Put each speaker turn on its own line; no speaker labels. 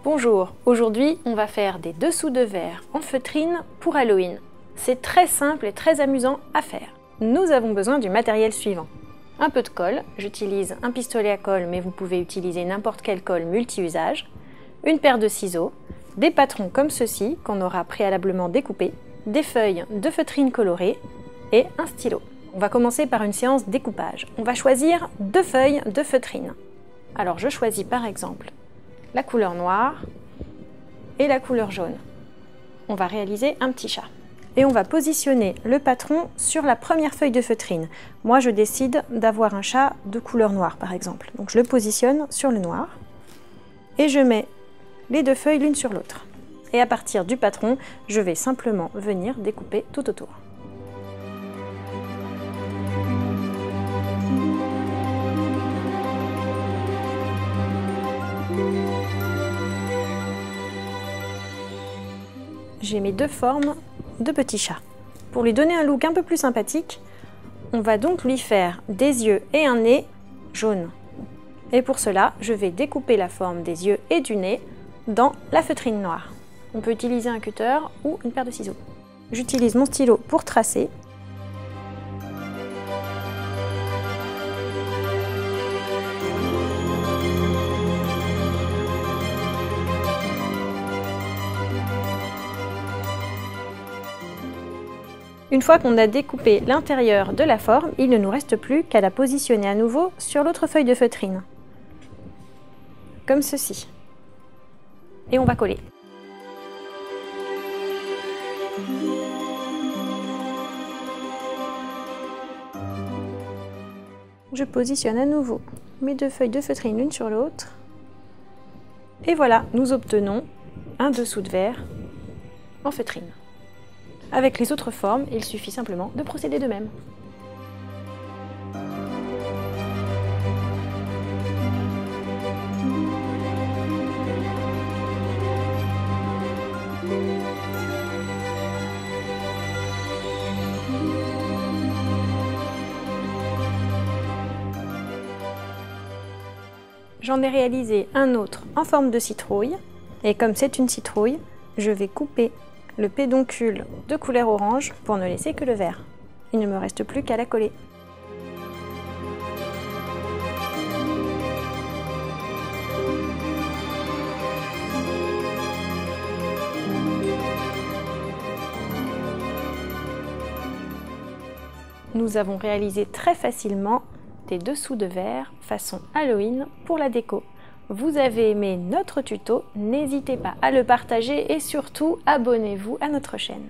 Bonjour, aujourd'hui on va faire des dessous de verre en feutrine pour Halloween. C'est très simple et très amusant à faire. Nous avons besoin du matériel suivant. Un peu de colle, j'utilise un pistolet à colle mais vous pouvez utiliser n'importe quelle colle multi-usage, une paire de ciseaux, des patrons comme ceci qu'on aura préalablement découpés, des feuilles de feutrine colorées et un stylo. On va commencer par une séance découpage. On va choisir 2 feuilles de feutrine. Alors je choisis par exemple la couleur noire et la couleur jaune. On va réaliser un petit chat. Et on va positionner le patron sur la première feuille de feutrine. Moi, je décide d'avoir un chat de couleur noire, par exemple. Donc je le positionne sur le noir et je mets les 2 feuilles l'une sur l'autre. Et à partir du patron, je vais simplement venir découper tout autour. J'ai mes 2 formes de petits chats. Pour lui donner un look un peu plus sympathique, on va donc lui faire des yeux et un nez jaune. Et pour cela, je vais découper la forme des yeux et du nez dans la feutrine noire. On peut utiliser un cutter ou une paire de ciseaux. J'utilise mon stylo pour tracer. Une fois qu'on a découpé l'intérieur de la forme, il ne nous reste plus qu'à la positionner à nouveau sur l'autre feuille de feutrine. Comme ceci. Et on va coller. Je positionne à nouveau mes 2 feuilles de feutrine l'une sur l'autre. Et voilà, nous obtenons un dessous de verre en feutrine. Avec les autres formes, il suffit simplement de procéder de même. J'en ai réalisé un autre en forme de citrouille, et comme c'est une citrouille, je vais couper le pédoncule de couleur orange pour ne laisser que le vert. Il ne me reste plus qu'à la coller. Nous avons réalisé très facilement des dessous de verre façon Halloween pour la déco. Vous avez aimé notre tuto, n'hésitez pas à le partager et surtout abonnez-vous à notre chaîne.